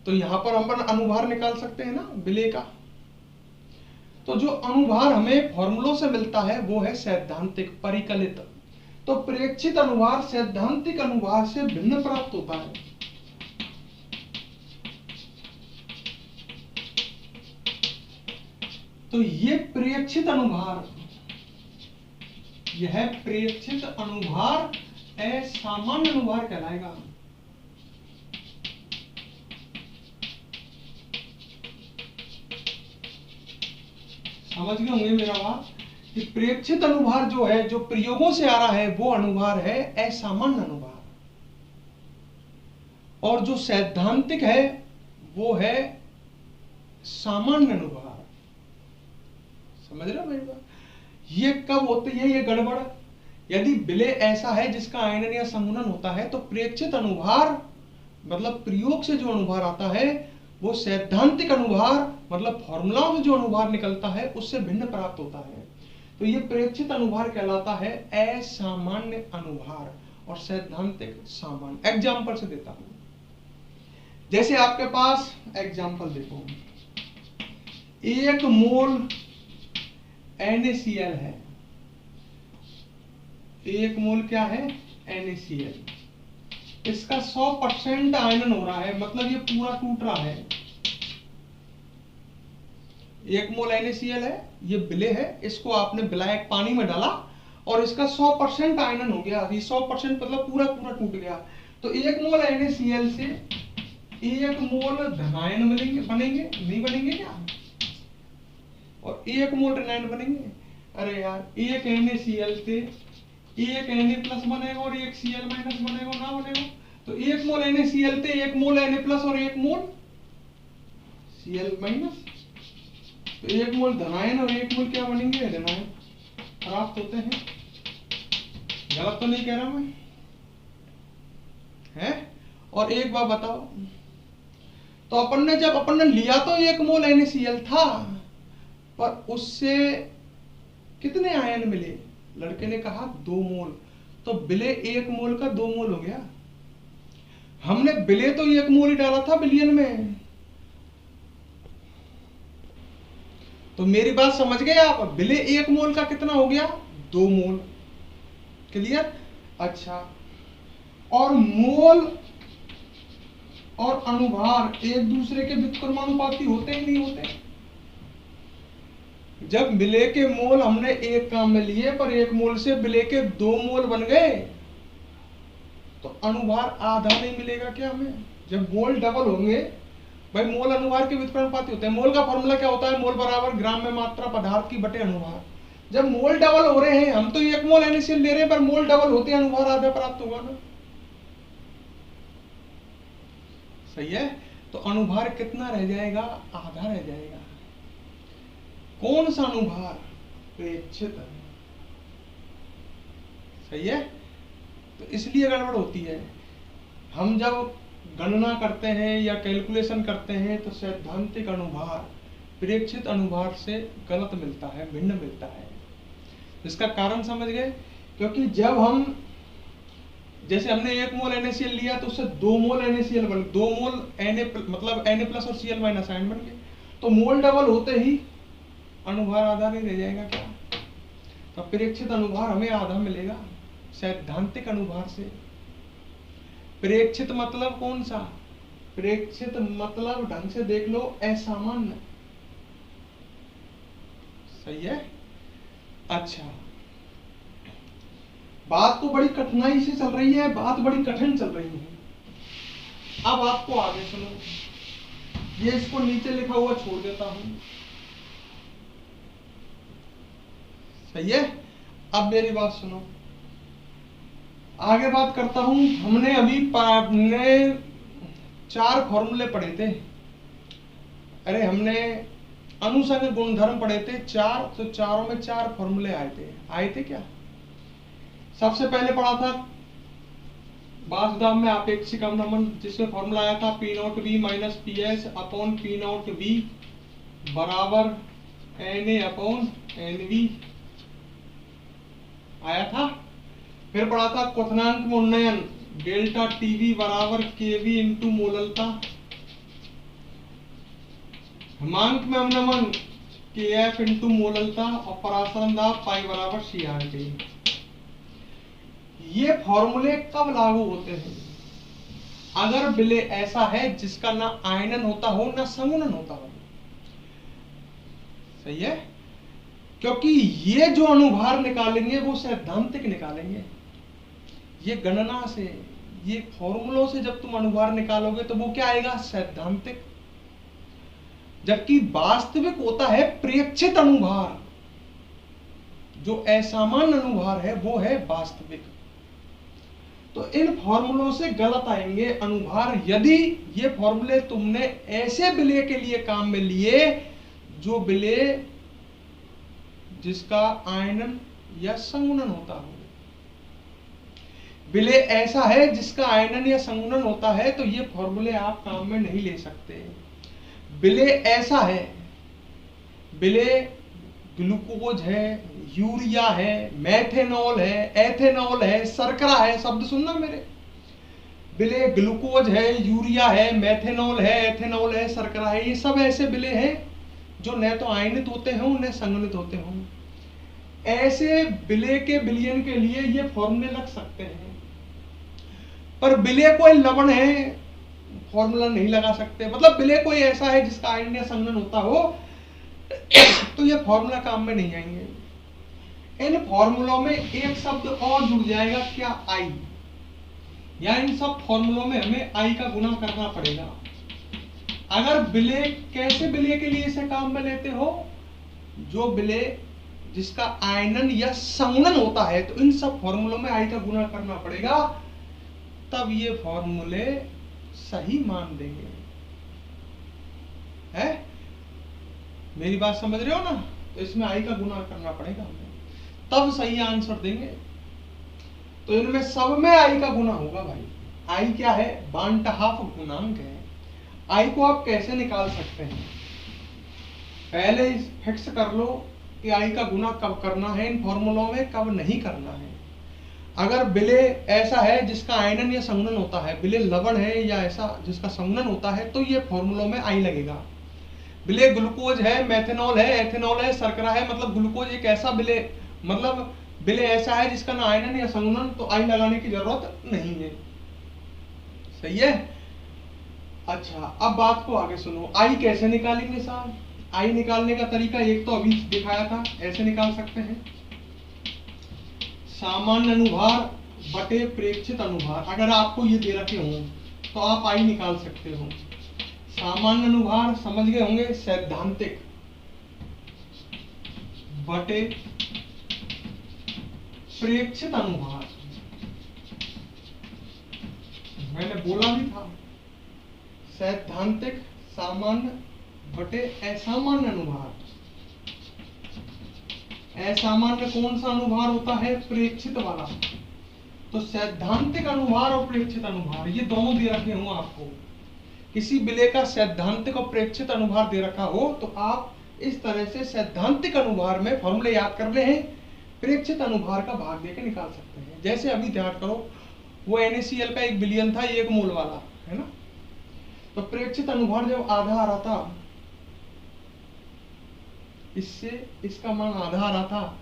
तो यहां पर हम अनुभार निकाल सकते हैं ना विलेय का। तो जो अनुभार हमें फॉर्मूलों से मिलता है वो है सैद्धांतिक, परिकलित। तो प्रेक्षित अनुभार सैद्धांतिक अनुभार से भिन्न प्राप्त होता है। तो ये प्रेक्षित अनुभार, यह प्रेक्षित अनुभार असामान्य अनुभार कहलाएगा। समझ गए होंगे मेरा बात कि प्रेक्षित अनुभार जो है, जो प्रयोगों से आ रहा है, वो अनुभार है असामान्य अनुभार, और जो सैद्धांतिक है वो है सामान्य अनुभार। समझ रहे हो मेरी बात? ये कब होती है ये गड़बड़? यदि विलेय ऐसा है जिसका आयनन या संगुणन होता है तो प्रेक्षित अनुभार मतलब प्रयोग से जो अनुभार आता है वो सैद्धांतिक अनुभार मतलब फॉर्मूला में जो अनुभार निकलता है उससे भिन्न प्राप्त होता है। तो तो ये प्रेक्षित अनुभार कहलाता है असामान्य अनुभार और सैद्धांतिक सामान्य। एग्जाम्पल से देता हूं, जैसे आपके पास एग्जाम्पल देखो, 1 मोल NaCl है, 1 मोल क्या है NaCl, इसका 100% आयनन हो रहा है, मतलब ये पूरा टूट रहा है। 1 मोल NaCl है, ये बिले है, इसको आपने बिलायक पानी में डाला और इसका 100% आयनन हो गया। ये 100% मतलब पूरा पूरा टूट गया। तो 1 मोल NaCl से 1 मोल धनायन बनेंगे, नहीं बनेंगे क्या? और 1 मोल ऋणायन बनेंगे। अरे यार, 1 NaCl से 1 Na+ बनेगा और 1 Cl- बनेगा, ना बनेगा? तो 1 मोल NaCl से 1 मोल Na+ और 1 मोल Cl-। तो 1 मोल धनायन और 1 मोल क्या बनेंगे? ऋणायन प्राप्त होते हैं। गलत तो नहीं कह रहा मैं, है? और एक बात बताओ, तो जब अपन ने लिया तो 1 मोल NaCl था, पर उससे कितने आयन मिले? लड़के ने कहा 2 मोल। तो बिले 1 मोल का 2 मोल हो गया। हमने बिले तो 1 मोल ही डाला था बिलियन में। तो मेरी बात समझ गए आप? बिले 1 मोल का कितना हो गया? 2 मोल। क्लियर? अच्छा, और मोल और अनुभार एक दूसरे के व्युत्क्रमानुपाती होते ही नहीं होते। जब बिले के मोल हमने एक काम में लिए, पर 1 मोल से बिले के 2 मोल बन गए, तो अनुभार आधा नहीं मिलेगा क्या हमें? जब मोल डबल होंगे, भाई मोल अनुभार के व्युत्क्रमानुपाती होते हैं। मोल का फॉर्मूला क्या होता है? मोल बराबर ग्राम में मात्रा पदार्थ की बटे अनुभार। जब मोल डबल हो रहे हैं, हम तो 1 मोल NaCl ले रहे हैं, पर मोल डबल होते हैं अनुभार आधा प्राप्त होगा ना। सही है? तो अनुभार कितना रह जाएगा? आधा रह जाएगा। कौन सा अनुभार? प्रेक्षित। सही है? तो इसलिए गड़बड़ होती है। हम जब गणना करते हैं या कैलकुलेशन करते हैं, तो सैद्धांतिक अनुभार प्रेक्षित अनुभार से गलत मिलता है, भिन्न मिलता है। इसका कारण समझ गए? क्योंकि जब हम, जैसे हमने 1 मोल NaCl लिया, तो उससे 2 मोल NaCl बन, 2 मोल मतलब Na+ और Cl- आयन बन गए। तो मोल डबल होते ही अनुभार आधा नहीं रह जाएगा क्या? तो प्रेक्षित अनुभार हमें आधा मिलेगा सैद्धांतिक अनुभार से। प्रेक्षित मतलब कौन सा? प्रेक्षित मतलब ढंग से देख लो, असामान्य। सही है? अच्छा, बात तो बड़ी कठिनाई से चल रही है, बात बड़ी कठिन चल रही है। अब आपको आगे सुनो, ये इसको नीचे लिखा हुआ छोड़ देता हूं। सही है? अब मेरी बात सुनो, आगे बात करता हूं। हमने अभी 4 फॉर्मूले पढ़े थे। अरे हमने अनुसंग गुणधर्म पढ़े थे 4, तो चारों में 4 फॉर्मूले आए थे क्या? सबसे पहले पढ़ा था वासुदाब में आपेक्षिक अवनमन, जिसमें फॉर्मूला आया था P0V - PS अपॉन P0V बराबर Na/NV आया था। फिर पढ़ा था क्वथनांक में उन्नयन, डेल्टा टीवी बराबर केवी इंटू मोललता। हिमांक में अवनमन KF इंटू मोललता और परासरण दाब पाई बराबर CRT। ये फॉर्मूले कब लागू होते हैं? अगर बिले ऐसा है जिसका ना आयनन होता हो ना संगुणन होता हो। सही है? क्योंकि ये जो अनुभार निकालेंगे वो सैद्धांतिक निकालेंगे। ये गणना से, ये फॉर्मूलों से जब तुम अनुभार निकालोगे तो वो क्या आएगा? सैद्धांतिक। जबकि वास्तविक होता है प्रेक्षित अनुभार। जो असामान्य अनुभार है वो है वास्तविक। तो इन फॉर्मूलों से गलत आएंगे अनुभार, यदि ये फॉर्मूले तुमने ऐसे बिले के लिए काम में लिए जो बिले जिसका आयनन या संगुणन होता हो। बिले ऐसा है जिसका आयनन या संगुणन होता है, तो ये फॉर्मूले आप काम में नहीं ले सकते। बिले ऐसा है, बिले ग्लूकोज है, यूरिया है, मेथेनॉल है, एथेनॉल है, शर्करा है। शब्द सुनना मेरे, बिले ग्लूकोज है, यूरिया है, मेथेनॉल है, एथेनॉल है, शर्करा है। ये सब ऐसे बिले हैं जो न तो आयनित होते हों न संघनित होते हों। ऐसे बिले के विलयन के लिए ये फॉर्मूले लग सकते हैं, पर बिले कोई लवण है फॉर्मूला नहीं लगा सकते। मतलब बिले कोई ऐसा है जिसका आयन या संघनन होता हो तो ये फॉर्मूला काम में नहीं आएंगे। इन फॉर्मूलों में एक शब्द और जुड़ जाएगा, क्या? आई। या इन सब फॉर्मूलों में हमें आई का गुना करना पड़ेगा। अगर बिले, कैसे बिले के लिए इसे काम में लेते हो? जो बिले जिसका आयनन या संघनन होता है, तो इन सब फॉर्मूलों में आई का गुना करना पड़ेगा, तब ये फॉर्मूले सही मान देंगे। है? मेरी बात समझ रहे हो ना? तो इसमें आई का गुना करना पड़ेगा हमें, तब सही आंसर देंगे। तो इनमें सब में आई का गुना होगा भाई। आई क्या है? बांटहाफ गुणांक है। आई को आप कैसे निकाल सकते हैं? पहले फिक्स कर लो कि आई का गुना कब करना है इन फॉर्मूलों में, कब नहीं करना है। अगर बिले ऐसा है जिसका आयनन या संघनन होता है, बिले लवण है या ऐसा जिसका संघनन होता है, तो ये फॉर्मूलों में आई लगेगा। बिले ग्लूकोज है, मेथेनॉल है, एथेनॉल है, शर्करा है, मतलब ग्लूकोज एक ऐसा बिले, मतलब बिले ऐसा है जिसका ना आयनन या संघनन, तो आई लगाने की जरूरत नहीं है। सही है? अच्छा, अब बात को आगे सुनो। आई कैसे निकालेंगे साहब? आई निकालने का तरीका एक तो अभी दिखाया था, ऐसे निकाल सकते हैं, सामान्य अनुभार बटे प्रेक्षित अनुभार। अगर आपको ये दे रखे हों तो आप आई निकाल सकते हो। सामान्य अनुभार समझ गए होंगे, सैद्धांतिक बटे प्रेक्षित अनुभार। मैंने बोला भी था, सैद्धांतिक सामान्य बटे असामान्य अनुभार। असामान्य कौन सा अनुभार होता है? प्रेक्षित वाला। तो सैद्धांतिक अनुभार और प्रेक्षित अनुभार ये दोनों दे रखे हों आपको। किसी बिले का सैद्धांतिक और प्रेक्षित अनुभार दे रखा हो तो आप इस तरह से सैद्धांतिक अनुभार में फॉर्मूले याद कर ले हैं, प्रेक्षित अनुभार का भाग देके निकाल सकते हैं। जैसे अभी ध्यान करो, वो NaCl का 1 विलयन था 1 मोल वाला, है ना? तो प्रेक्षित अनुभार जब आधा आ रहा था, इससे इसका मान आधा आ रहा था,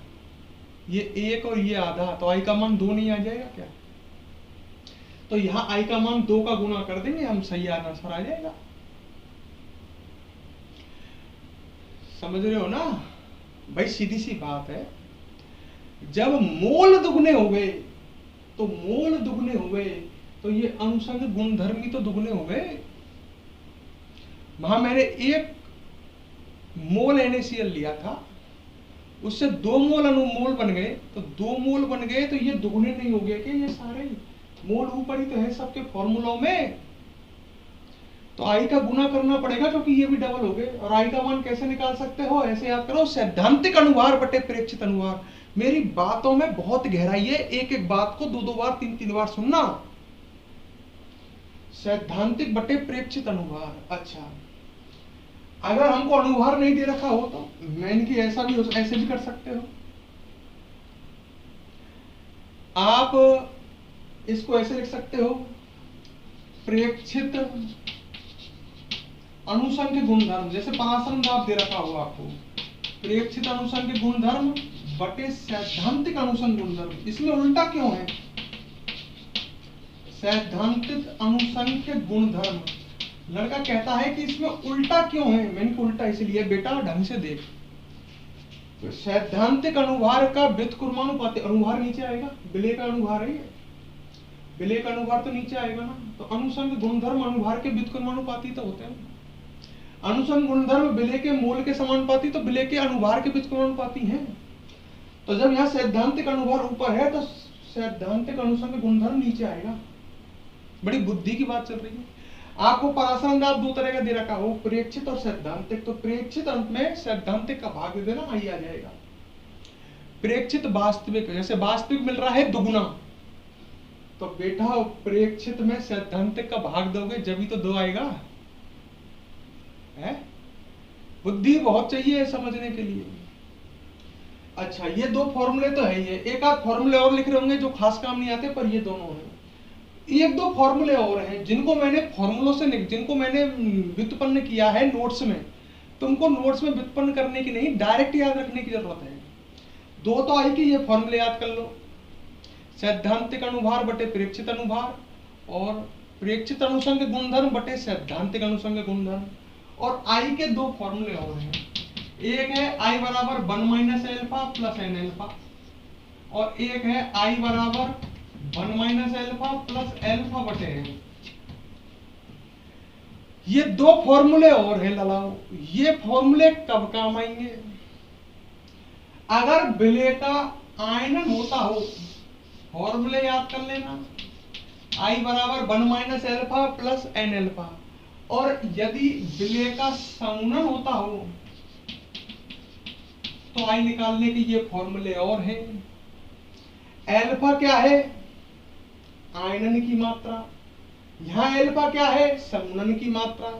ये 1 और ये आधा, तो आई का मान 2 नहीं आ जाएगा क्या? तो यहां आई का मान 2 का गुना कर देंगे हम, सही आंसर आ जाएगा। समझ रहे हो ना भाई? सीधी सी बात है, जब मोल दुगने हो गए तो मोल दुगने हो गए तो ये अनुसंग गुणधर्म भी तो दुगने हो गए। वहां मैंने 1 मोल NaCl लिया था, उससे 2 मोल अनुमोल बन गए, तो 2 मोल बन गए, तो ये दुगने नहीं हो गए कि ये सारे मोल ऊपर ही तो है सबके फॉर्मूलों में। तो आई का गुना करना पड़ेगा क्योंकि ये भी डबल हो गए। और आई का मान कैसे निकाल सकते हो? ऐसे याद करो, सैद्धांतिक अनुभार बटे प्रेक्षित अनुभार। मेरी बातों में बहुत गहराई है, एक एक बात को 2-2 बार 3-3 बार सुनना। सैद्धांतिक बटे प्रेक्षित अनुभार। अच्छा, अगर हमको अनुभार नहीं दे रखा हो तो मैंने कि ऐसा भी ऐसे भी कर सकते हो। आप इसको ऐसे लिख सकते हो, प्रेक्षित अनुसंग गुणधर्म, जैसे परासरण दाब दे रखा हो आपको, प्रेक्षित अनुसंग गुणधर्म बटे सैद्धांतिक अनुसंग गुणधर्म। इसमें उल्टा क्यों है? सैद्धांतिक अनुसंग गुणधर्म, लड़का कहता है कि इसमें उल्टा क्यों है? मैंने कहा उल्टा इसलिए बेटा, ढंग से देख। तो सैद्धांतिक अनुभार का व्युत्क्रमानुपाती, अनुभार नीचे आएगा, बिले का अनुभार है, बिले का अनुभार तो नीचे आएगा ना। तो अनुसंग गुणधर्म अनुभार के व्युत्क्रमानुपाती तो होते हैं। अनुसंग गुणधर्म बिले के मोल के समानुपाती, तो बिले के अनुभार के व्युत्क्रमानुपाती हैं। तो जब यहाँ सैद्धांतिक अनुभार ऊपर है तो सैद्धांतिक अनुसंग गुणधर्म नीचे आएगा। बड़ी बुद्धि की बात चल रही है। आपको परासरण दाब 2 तरह का दे रखा हो, प्रेक्षित और सैद्धांतिक। तो प्रेक्षित अंत में सैद्धांतिक का भाग दे देना, आई आ जाएगा। प्रेक्षित वास्तविक, जैसे वास्तविक मिल रहा है दुगुना, तो बेटा प्रेक्षित में सैद्धांतिक का भाग दोगे जब ही तो 2 आएगा। है? बुद्धि बहुत चाहिए समझने के लिए। अच्छा, ये दो फॉर्मूले तो है ही है, एक आध फॉर्मूले और लिख रहे होंगे जो खास काम नहीं आते, पर ये दोनों हैं। एक दो फॉर्मूले और हैं जिनको मैंने फॉर्मूलों से जिनको मैंने व्युत्पन्न किया है नोट्स में। तुमको नोट्स में व्युत्पन्न करने की नहीं, डायरेक्ट याद रखने की जरूरत है। दो तो आई कि ये फॉर्मूले याद कर लो, सैद्धांतिक अनुभार बटे प्रेक्षित अनुभार, और प्रेक्षित अनुसंग गुणधर्म बटे सैद्धांतिक अनुसंग गुणधर्म। और आई के दो फॉर्मूले और हैं, एक है आई बराबर 1 minus alpha plus N alpha, और एक है आई बराबर 1 माइनस एल्फा प्लस एल्फा बटे एन। ये दो फॉर्मूले और हैं ललाओ। ये फॉर्मूले कब काम आएंगे? अगर विलेय का आयनन होता हो, फॉर्मूले याद कर लेना, आई बराबर 1 minus alpha plus N alpha. और यदि विलेय का संघनन होता हो तो आई निकालने के ये फॉर्मूले और हैं। एल्फा क्या है? आयनन की मात्रा। यहां एल्फा क्या है? संघनन की मात्रा।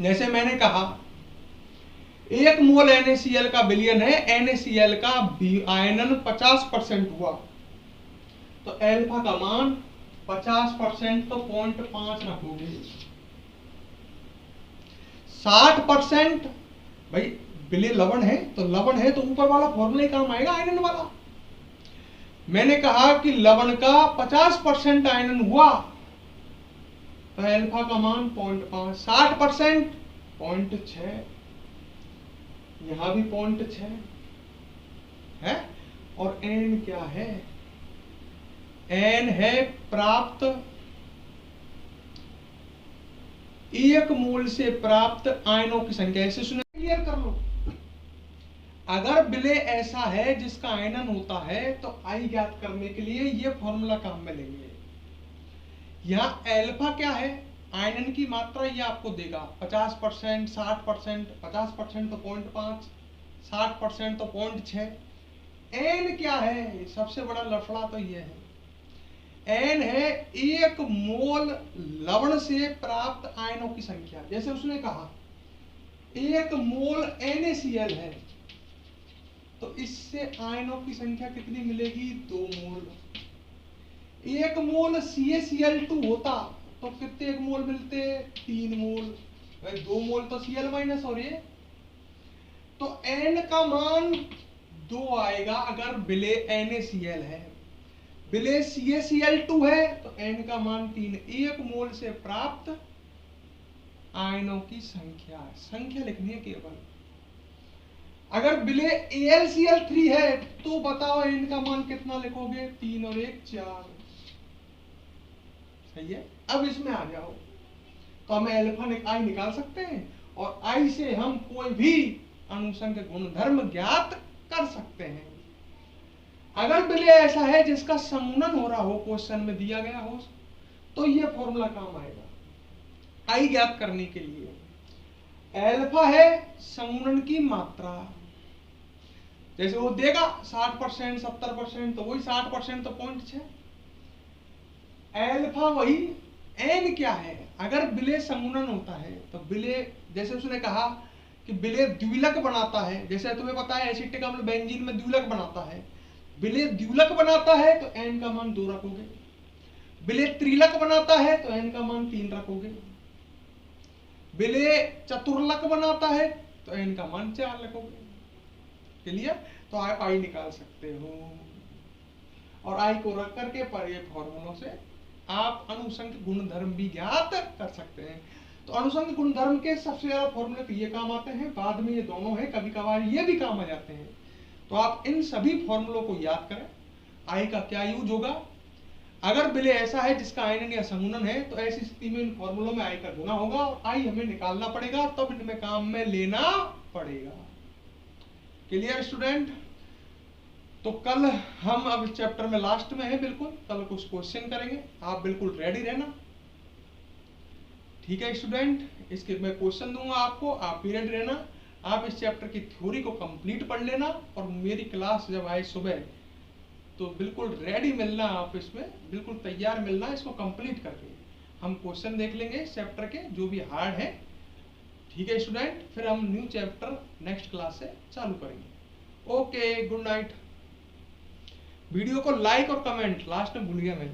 जैसे मैंने कहा 1 मोल NaCl का विलयन है, NaCl का आयनन 50% हुआ, तो एल्फा का मान 50% तो 0.5 रखोगे। 60% भाई विलय लवण है तो लवण है तो ऊपर वाला फॉर्मूला ही काम आएगा, आयनन वाला। मैंने कहा कि लवण का 50% आयनन हुआ तो एल्फा का मान 0.5, 60% 0.6, यहां भी 0.6 है। और एन क्या है? एन है प्राप्त एक मोल से प्राप्त आयनों की संख्या। इसे सुने, क्लियर कर लो। अगर विलेय ऐसा है जिसका आयनन होता है तो आई ज्ञात करने के लिए ये फॉर्मूला काम में लेंगे। यहां एल्फा क्या है? आयनन की मात्रा ये आपको देगा 50%, 60%, 50% तो 0.5, 60% तो 0.6। एन क्या है? सबसे बड़ा लफड़ा तो ये है, एन है 1 मोल लवण से प्राप्त आयनों की संख्या। जैसे उसने कहा 1 मोल NaCl है तो इससे आयनों की संख्या कितनी मिलेगी? 2 मोल। 1 मोल CaCl2 होता तो कितने 1 मोल मिलते? 3 मोल। भाई 2 मोल तो Cl माइनस, और ये तो N का मान 2 आएगा अगर विलेय NaCl है। विलेय CaCl2 है तो N का मान 3। 1 मोल से प्राप्त आयनों की संख्या लिखनी है केवल। अगर विलेय AlCl3 है तो बताओ N का मान कितना लिखोगे? 3 और 1 4। सही है। अब इसमें आ जाओ तो हम एल्फा आई निकाल सकते हैं, और आई से हम कोई भी अनुसंग गुणधर्म ज्ञात कर सकते हैं। अगर विलेय ऐसा है जिसका संघनन हो रहा हो, क्वेश्चन में दिया गया हो, तो यह फॉर्मूला काम आएगा आई ज्ञात करने के लिए। एल्फा है संघनन की मात्रा, जैसे वो देगा 60%, 70%, तो वही 60% तो 0.6। एल्फा वही। एन क्या है? अगर विलेय संघनन होता है तो विलेय, जैसे उसने कहा कि विलेय द्विलक बनाता है, जैसे तुम्हें पता है एसिटिक अम्ल बेंजीन में द्विलक बनाता है। विलेय द्विलक बनाता है तो एन का मान 2 रखोगे। विलेय त्रिलक बनाता है तो एन का मान 3 रखोगे। विलेय चतुर्लक बनाता है तो एन का मान 4 रखोगे। क्लियर? तो आप आई निकाल सकते हो, और आई को रख करके पर ये फॉर्मूलों से आप अनुसंग गुणधर्म भी ज्ञात कर सकते हैं। तो अनुसंग गुणधर्म के सबसे ज्यादा फॉर्मूले तो ये काम आते हैं, बाद में ये दोनों हैं, कभी कभार ये भी काम आ जाते हैं। तो आप इन सभी फॉर्मूलों को याद करें। आई का क्या यूज होगा? अगर विलेय ऐसा है जिसका आयनन या संघनन है तो ऐसी स्थिति में इन फॉर्मूलों में आई का गुना होगा और आई हमें निकालना पड़ेगा, तब इनमें काम में लेना पड़ेगा। Clear student? तो कल हम अब चैप्टर में लास्ट में है, बिल्कुल कल कुछ क्वेश्चन करेंगे, आप बिल्कुल रेडी रहना। ठीक है स्टूडेंट? इसके मैं क्वेश्चन दूंगा आपको, आप भी रेडी रहना। आप इस चैप्टर की थ्योरी को कंप्लीट पढ़ लेना, और मेरी क्लास जब आए सुबह तो बिल्कुल रेडी मिलना, आप इसमें बिल्कुल तैयार मिलना। इसको कंप्लीट करके हम क्वेश्चन देख लेंगे इस चैप्टर के जो भी हार्ड है। ठीक है स्टूडेंट? फिर हम न्यू चैप्टर नेक्स्ट क्लास से चालू करेंगे। Okay, good night. वीडियो को लाइक और कमेंट, लास्ट में भूल गया मैं।